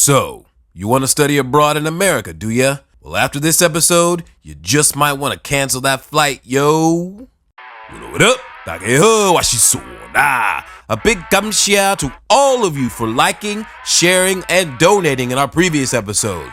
So, you want to study abroad in America, do ya? Well, after this episode, you just might want to cancel that flight, yo. What up? A big kamshia to all of you for liking, sharing, and donating in our previous episode.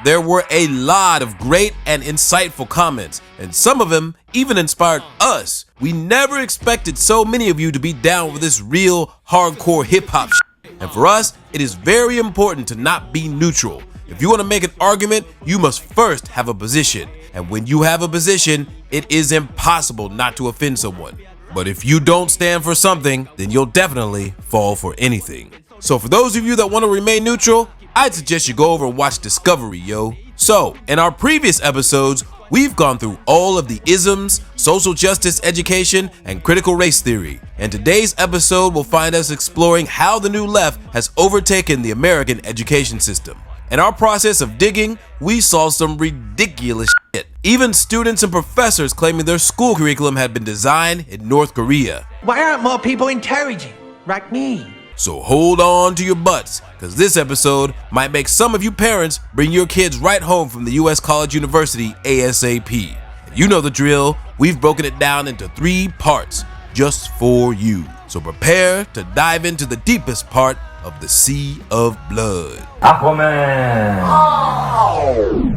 There were a lot of great and insightful comments, and some of them even inspired us. We never expected so many of you to be down with this real hardcore hip-hop shit. And for us, it is very important to not be neutral. If you want to make an argument, you must first have a position. And when you have a position, it is impossible not to offend someone. But if you don't stand for something, then you'll definitely fall for anything. So for those of you that want to remain neutral, I'd suggest you go over and watch Discovery, yo. So, in our previous episodes, we've gone through all of the isms, social justice education, and critical race theory. And today's episode will find us exploring how the new left has overtaken the American education system. In our process of digging, we saw some ridiculous shit. Even students and professors claiming their school curriculum had been designed in North Korea. Why aren't more people intelligent, like me? So hold on to your butts, because this episode might make some of you parents bring your kids right home from the US College University ASAP. You know the drill, we've broken it down into 3 parts, just for you. So prepare to dive into the deepest part of the Sea of Blood. Aquaman! Oh.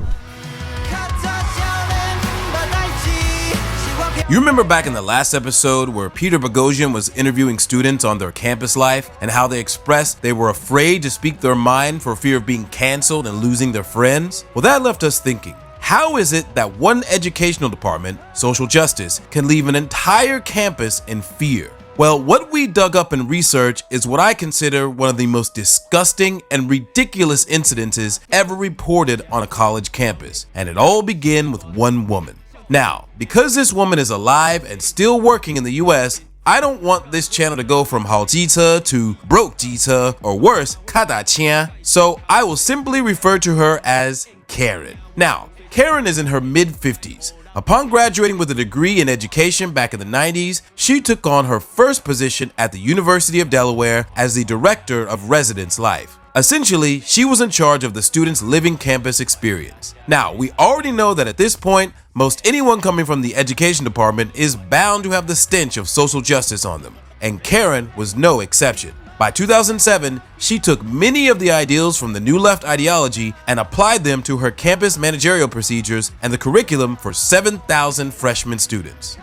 You remember back in the last episode where Peter Boghossian was interviewing students on their campus life and how they expressed they were afraid to speak their mind for fear of being canceled and losing their friends? Well, that left us thinking, how is it that one educational department, social justice, can leave an entire campus in fear? Well, what we dug up in research is what I consider one of the most disgusting and ridiculous incidences ever reported on a college campus, and it all began with one woman. Now, because this woman is alive and still working in the US, I don't want this channel to go from Haojita to Broke Jita or worse, Kadachia, so I will simply refer to her as Karen. Now, Karen is in her mid-50s. Upon graduating with a degree in education back in the 90s, she took on her first position at the University of Delaware as the Director of Residence Life. Essentially, she was in charge of the students' living campus experience. Now, we already know that at this point, most anyone coming from the education department is bound to have the stench of social justice on them, and Karen was no exception. By 2007, she took many of the ideals from the New Left ideology and applied them to her campus managerial procedures and the curriculum for 7,000 freshman students.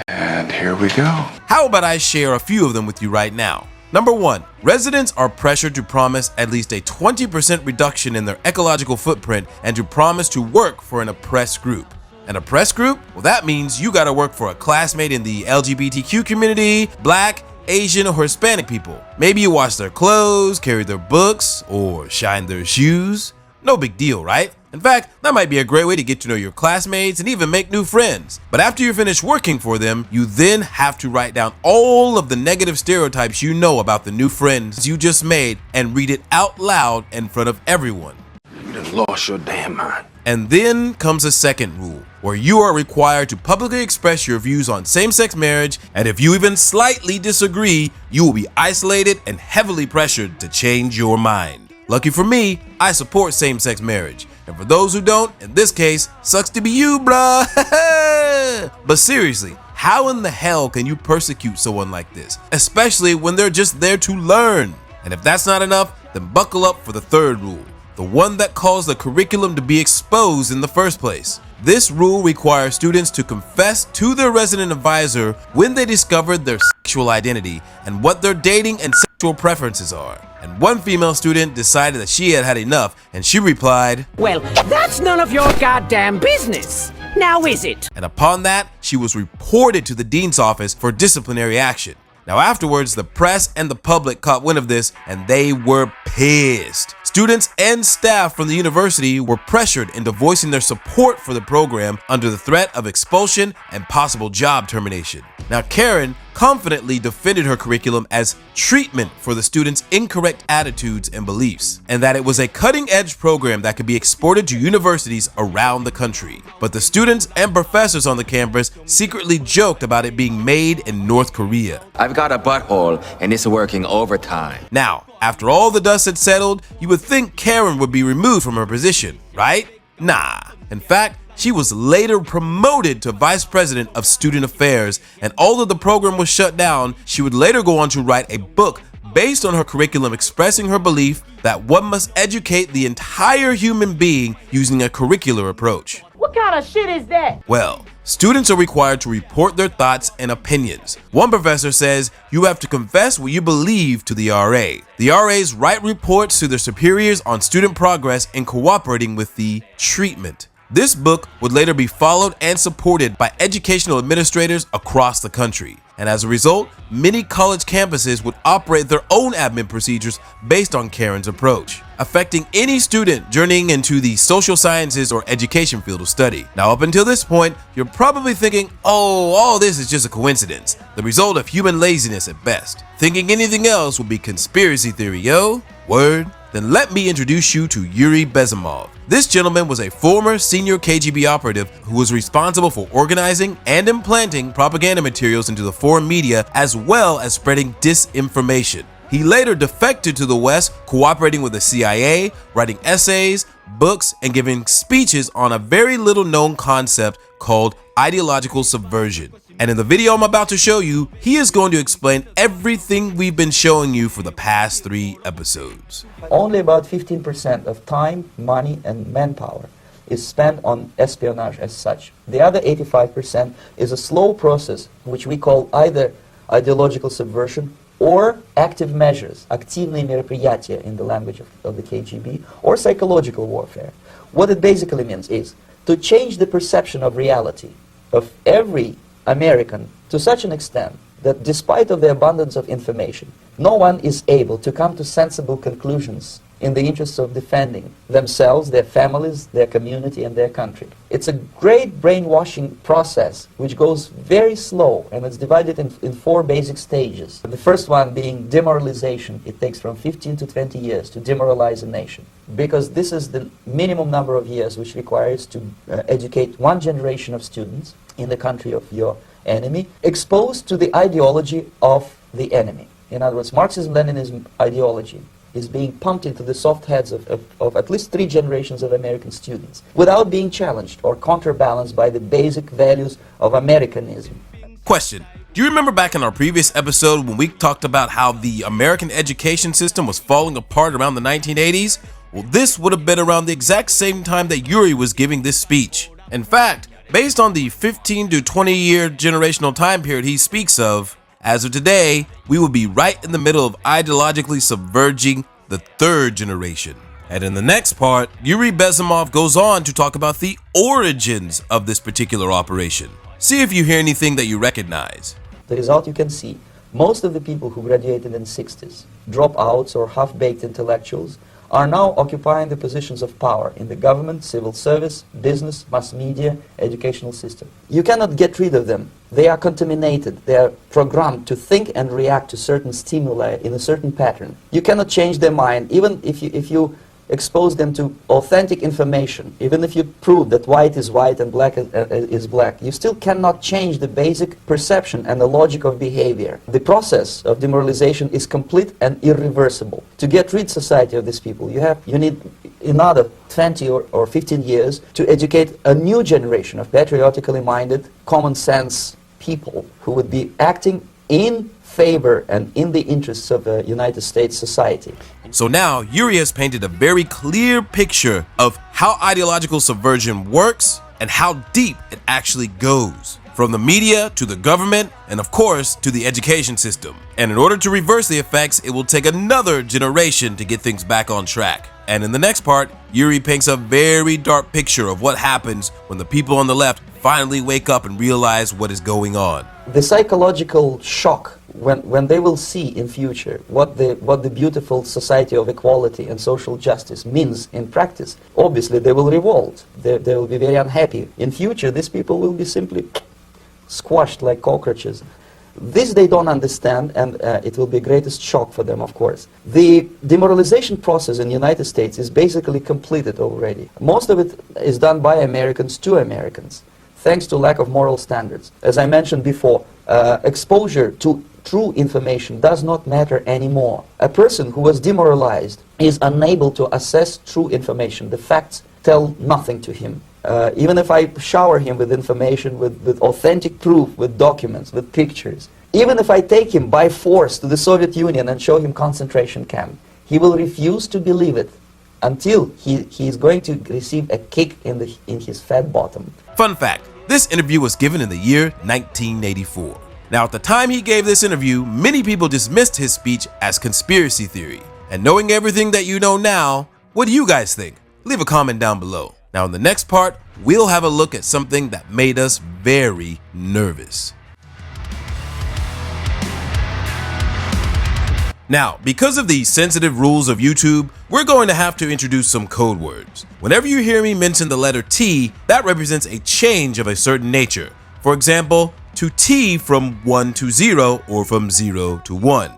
And here we go. How about I share a few of them with you right now? Number 1, residents are pressured to promise at least a 20% reduction in their ecological footprint and to promise to work for an oppressed group. An oppressed group? Well, that means you gotta work for a classmate in the LGBTQ community, Black, Asian, or Hispanic people. Maybe you wash their clothes, carry their books, or shine their shoes. No big deal, right? In fact, that might be a great way to get to know your classmates and even make new friends. But after you finish working for them, you then have to write down all of the negative stereotypes you know about the new friends you just made and read it out loud in front of everyone. You done lost your damn mind. And then comes a second rule, where you are required to publicly express your views on same-sex marriage, and if you even slightly disagree, you will be isolated and heavily pressured to change your mind. Lucky for me, I support same-sex marriage. And for those who don't, in this case, sucks to be you, bruh. But seriously, how in the hell can you persecute someone like this? Especially when they're just there to learn. And if that's not enough, then buckle up for the third rule, the one that caused the curriculum to be exposed in the first place. This rule requires students to confess to their resident advisor when they discovered their sexual identity and what their dating and sexual preferences are. And one female student decided that she had had enough, and she replied, "Well, that's none of your goddamn business. Now is it?" And upon that, she was reported to the dean's office for disciplinary action. Now afterwards, the press and the public caught wind of this, and they were pissed. Students and staff from the university were pressured into voicing their support for the program under the threat of expulsion and possible job termination. Now Karen confidently defended her curriculum as treatment for the students' incorrect attitudes and beliefs, and that it was a cutting-edge program that could be exported to universities around the country. But the students and professors on the campus secretly joked about it being made in North Korea. I've got a butthole and it's working overtime. Now, after all the dust had settled, you would think Karen would be removed from her position, right? Nah. In fact, she was later promoted to Vice President of Student Affairs, and although the program was shut down, she would later go on to write a book based on her curriculum expressing her belief that one must educate the entire human being using a curricular approach. What kind of shit is that? Well, students are required to report their thoughts and opinions. One professor says you have to confess what you believe to the RA. The RAs write reports to their superiors on student progress in cooperating with the treatment. This book would later be followed and supported by educational administrators across the country. And as a result, many college campuses would operate their own admin procedures based on Karen's approach, affecting any student journeying into the social sciences or education field of study. Now, up until this point, you're probably thinking, oh, all this is just a coincidence, the result of human laziness at best. Thinking anything else would be conspiracy theory, yo? Word? Then let me introduce you to Yuri Bezimov. This gentleman was a former senior KGB operative who was responsible for organizing and implanting propaganda materials into the foreign media as well as spreading disinformation. He later defected to the West, cooperating with the CIA, writing essays, books, and giving speeches on a very little known concept called ideological subversion. And in the video I'm about to show you, he is going to explain everything we've been showing you for the past 3 episodes. Only about 15% of time, money, and manpower is spent on espionage as such. The other 85% is a slow process, which we call either ideological subversion or active measures, активные мероприятия in the language of the KGB, or psychological warfare. What it basically means is to change the perception of reality of every American to such an extent that despite of the abundance of information, no one is able to come to sensible conclusions in the interests of defending themselves, their families, their community, and their country. It's a great brainwashing process which goes very slow, and it's divided in 4 basic stages. The first one being demoralization. It takes from 15 to 20 years to demoralize a nation, because this is the minimum number of years which requires to educate 1 generation of students in the country of your enemy, exposed to the ideology of the enemy. In other words, Marxism-Leninism ideology is being pumped into the soft heads of at least 3 generations of American students without being challenged or counterbalanced by the basic values of Americanism. Question. Do you remember back in our previous episode when we talked about how the American education system was falling apart around the 1980s? Well, this would have been around the exact same time that Yuri was giving this speech. In fact, based on the 15 to 20 year generational time period he speaks of, as of today, we will be right in the middle of ideologically subverging the 3rd generation. And in the next part, Yuri Bezimov goes on to talk about the origins of this particular operation. See if you hear anything that you recognize. The result you can see. Most of the people who graduated in the 60s, dropouts or half-baked intellectuals, are now occupying the positions of power in the government, civil service, business, mass media, educational system. You cannot get rid of them. They are contaminated. They are programmed to think and react to certain stimuli in a certain pattern. You cannot change their mind, even if you expose them to authentic information, even if you prove that white is white and black is black, you still cannot change the basic perception and the logic of behavior. The process of demoralization is complete and irreversible. To get rid society of these people, you need another 20 or 15 years to educate a new generation of patriotically minded, common sense people who would be acting in favor and in the interests of the United States society. So now, Yuri has painted a very clear picture of how ideological subversion works and how deep it actually goes, from the media to the government and of course to the education system. And in order to reverse the effects, it will take another generation to get things back on track. And in the next part, Yuri paints a very dark picture of what happens when the people on the left finally wake up and realize what is going on. The psychological shock when they will see in future what the beautiful society of equality and social justice means in practice, obviously they will revolt. They will be very unhappy. In future, these people will be simply squashed like cockroaches. This they don't understand, and it will be a greatest shock for them, of course. The demoralization process in the United States is basically completed already. Most of it is done by Americans to Americans, thanks to lack of moral standards. As I mentioned before, exposure to true information does not matter anymore. A person who was demoralized is unable to assess true information. The facts tell nothing to him. Even if I shower him with information, with authentic proof, with documents, with pictures, even if I take him by force to the Soviet Union and show him concentration camp, he will refuse to believe it until he is going to receive a kick in his fat bottom. Fun fact, this interview was given in the year 1984. Now, at the time he gave this interview, many people dismissed his speech as conspiracy theory. And knowing everything that you know now, what do you guys think? Leave a comment down below. Now, in the next part, we'll have a look at something that made us very nervous. Now, because of the sensitive rules of YouTube, we're going to have to introduce some code words. Whenever you hear me mention the letter T, that represents a change of a certain nature. For example, to T from 1 to 0 or from 0 to 1.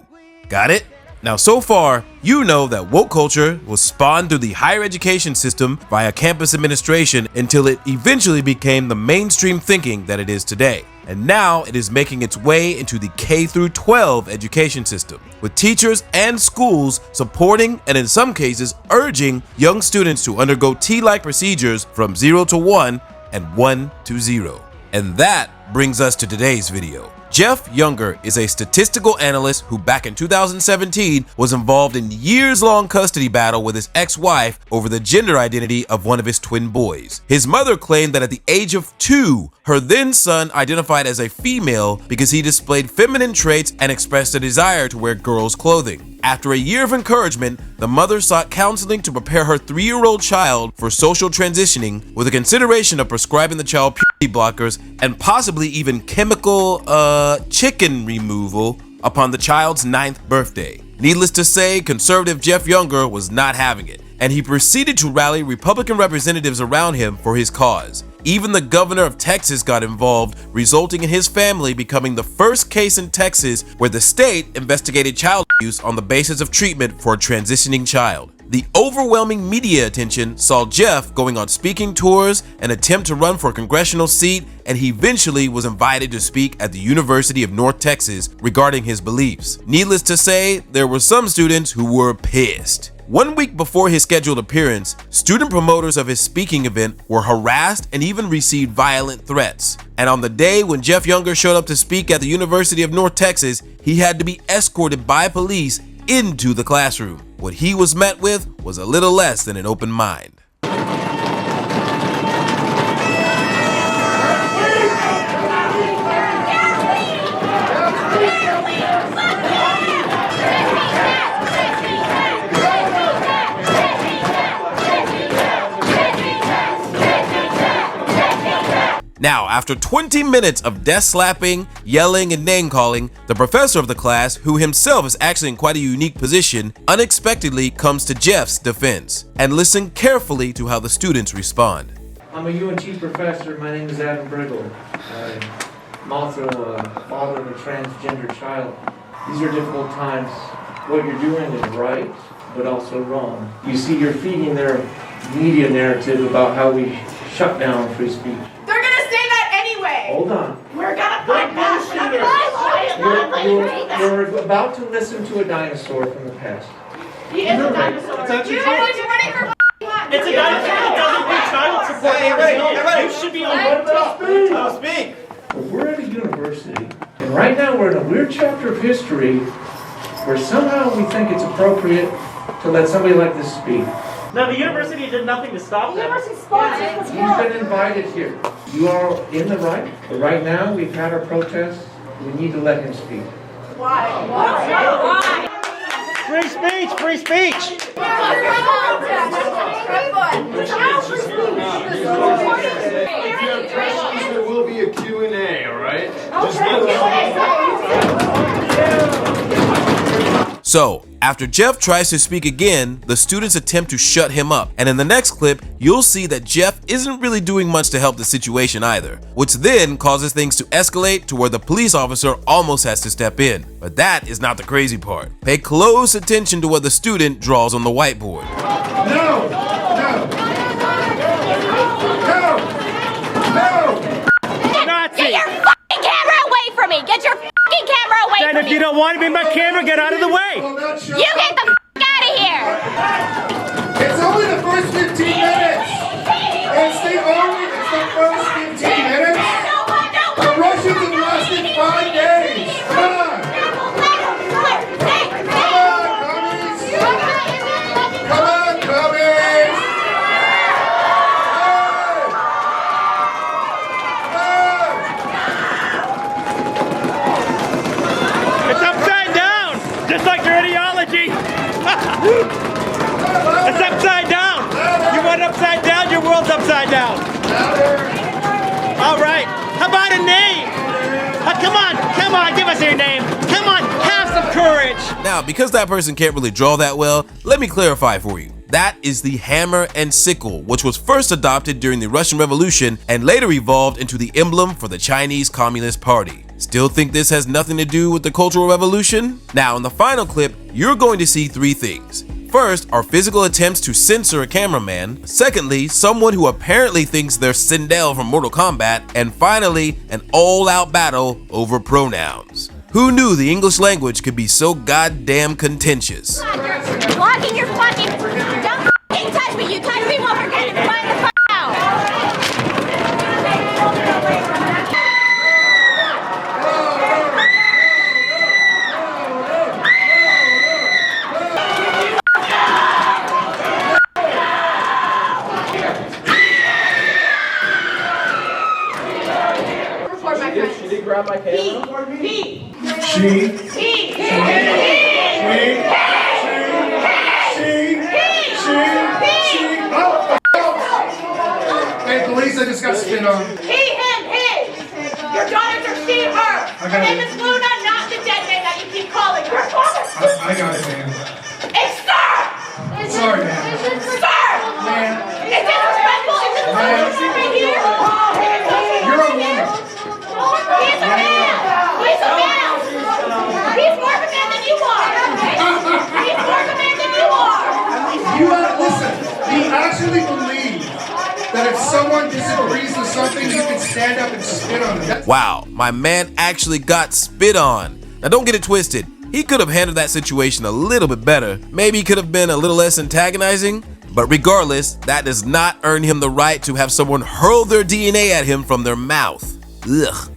Got it? Now, so far, you know that woke culture was spawned through the higher education system via campus administration until it eventually became the mainstream thinking that it is today. And now it is making its way into the K through 12 education system, with teachers and schools supporting and in some cases urging young students to undergo T-like procedures from 0 to 1 and 1 to 0. And that brings us to today's video. Jeff Younger is a statistical analyst who back in 2017 was involved in years-long custody battle with his ex-wife over the gender identity of one of his twin boys. His mother claimed that at the age of 2, her then son identified as a female because he displayed feminine traits and expressed a desire to wear girls' clothing. After a year of encouragement, the mother sought counseling to prepare her 3-year-old child for social transitioning with a consideration of prescribing the child puberty blockers and possibly even chemical chicken removal upon the child's 9th birthday. Needless to say, conservative Jeff Younger was not having it, and he proceeded to rally Republican representatives around him for his cause. Even the governor of Texas got involved, resulting in his family becoming the first case in Texas where the state investigated child abuse on the basis of treatment for a transitioning child. The overwhelming media attention saw Jeff going on speaking tours, an attempt to run for a congressional seat, and he eventually was invited to speak at the University of North Texas regarding his beliefs. Needless to say, there were some students who were pissed. 1 week before his scheduled appearance, student promoters of his speaking event were harassed and even received violent threats. And on the day when Jeff Younger showed up to speak at the University of North Texas, he had to be escorted by police into the classroom. What he was met with was a little less than an open mind. Now, after 20 minutes of desk slapping, yelling, and name calling, the professor of the class, who himself is actually in quite a unique position, unexpectedly comes to Jeff's defense. And listen carefully to how the students respond. I'm a UNT professor. My name is Adam Briggle. I'm also a father of a transgender child. These are difficult times. What you're doing is right, but also wrong. You see, you're feeding their media narrative about how we shut down free speech. They're gonna say that anyway! Hold on. We're gonna fight back! You're about to listen to a dinosaur from the past. He is a dinosaur. You're running for It's a dinosaur that doesn't need child support. Hey, You should be on speak. We're at a university, and right now we're in a weird chapter of history where somehow we think it's appropriate to let somebody like this speak. No, the university did nothing to stop them. You've been invited here. You are in the right, but right now we've had our protests. We need to let him speak. Why? Free speech! Free speech! If you have questions, there will be a Q&A, all right? So, After Jeff tries to speak again, the students attempt to shut him up, and in the next clip, you'll see that Jeff isn't really doing much to help the situation either, which then causes things to escalate to where the police officer almost has to step in. But that is not the crazy part. Pay close attention to what the student draws on the whiteboard. No! No! No! Nazi! Get your fucking camera away from me! Get your fucking camera away Then from if you me! don't want to be in my camera, get out of the way! Well, now shut You up. get the fuck out of here! It's only the first 15 minutes! It's the first 15 minutes! The Russians have lasted 5 days! Come on! Come on, commies! It's upside down! Just like your ideology! It's upside down! You went upside down, your world's upside down! Alright, how about a name? Come on, give us your name! Come on, have some courage! Now, because that person can't really draw that well, let me clarify for you. That is the hammer and sickle, which was first adopted during the Russian Revolution and later evolved into the emblem for the Chinese Communist Party. Still think this has nothing to do with the Cultural Revolution? Now, in the final clip, you're going to see 3 things. First are physical attempts to censor a cameraman. Secondly, someone who apparently thinks they're Sindel from Mortal Kombat. And finally, an all-out battle over pronouns. Who knew the English language could be so goddamn contentious? You're blocking your fucking... Don't fucking touch me! You touch me while we're getting find the fuck out! She did grab my camera. Hey, police, I just got spit on. He, him, his! Your daughters are she, her! Her name is Luna, not the dead man that you keep calling her. I got it, man. It's sir! Sorry, man. Sir! Man, It's disrespectful! It's disrespectful right here! you're a woman. He's a man! He's a man! He's more of a man than you are! He's more of a man than you are! Listen, we actually believe that if someone disagrees with something, you can stand up and spit on them. Wow, my man actually got spit on. Now don't get it twisted. He could have handled that situation a little bit better. Maybe he could have been a little less antagonizing. But regardless, that does not earn him the right to have someone hurl their DNA at him from their mouth. Ugh.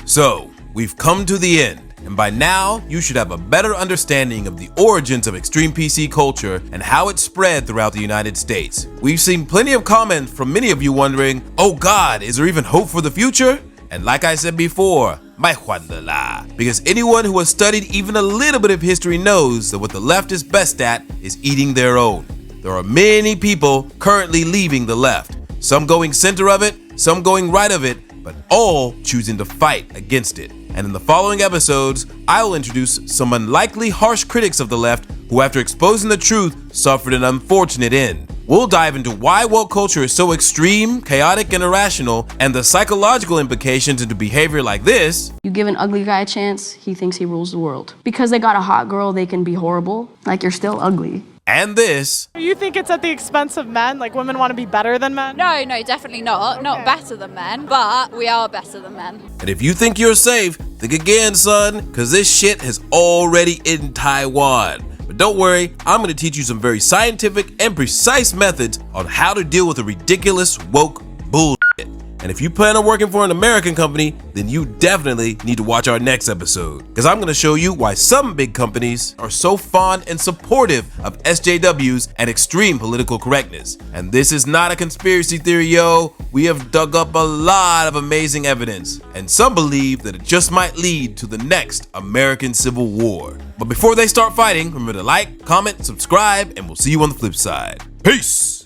So, we've come to the end. And by now, you should have a better understanding of the origins of extreme PC culture and how it spread throughout the United States. We've seen plenty of comments from many of you wondering, oh God, is there even hope for the future? And like I said before, because anyone who has studied even a little bit of history knows that what the left is best at is eating their own. There are many people currently leaving the left, some going center of it, some going right of it, but all choosing to fight against it. And in the following episodes, I will introduce some unlikely harsh critics of the left who, after exposing the truth, suffered an unfortunate end. We'll dive into why woke culture is so extreme, chaotic, and irrational, and the psychological implications into behavior like this. You give an ugly guy a chance, he thinks he rules the world. Because they got a hot girl, they can be horrible. Like, you're still ugly. And this. You think it's at the expense of men? Like women want to be better than men? No, definitely not. Not better than men, but we are better than men. And if you think you're safe, think again, son, because this shit has already in Taiwan. But don't worry, I'm going to teach you some very scientific and precise methods on how to deal with the ridiculous woke bullshit. And if you plan on working for an American company, then you definitely need to watch our next episode, because I'm going to show you why some big companies are so fond and supportive of SJWs and extreme political correctness. And this is not a conspiracy theory, yo. We have dug up a lot of amazing evidence, and some believe that it just might lead to the next American Civil War. But before they start fighting, remember to like, comment, subscribe, and we'll see you on the flip side. Peace!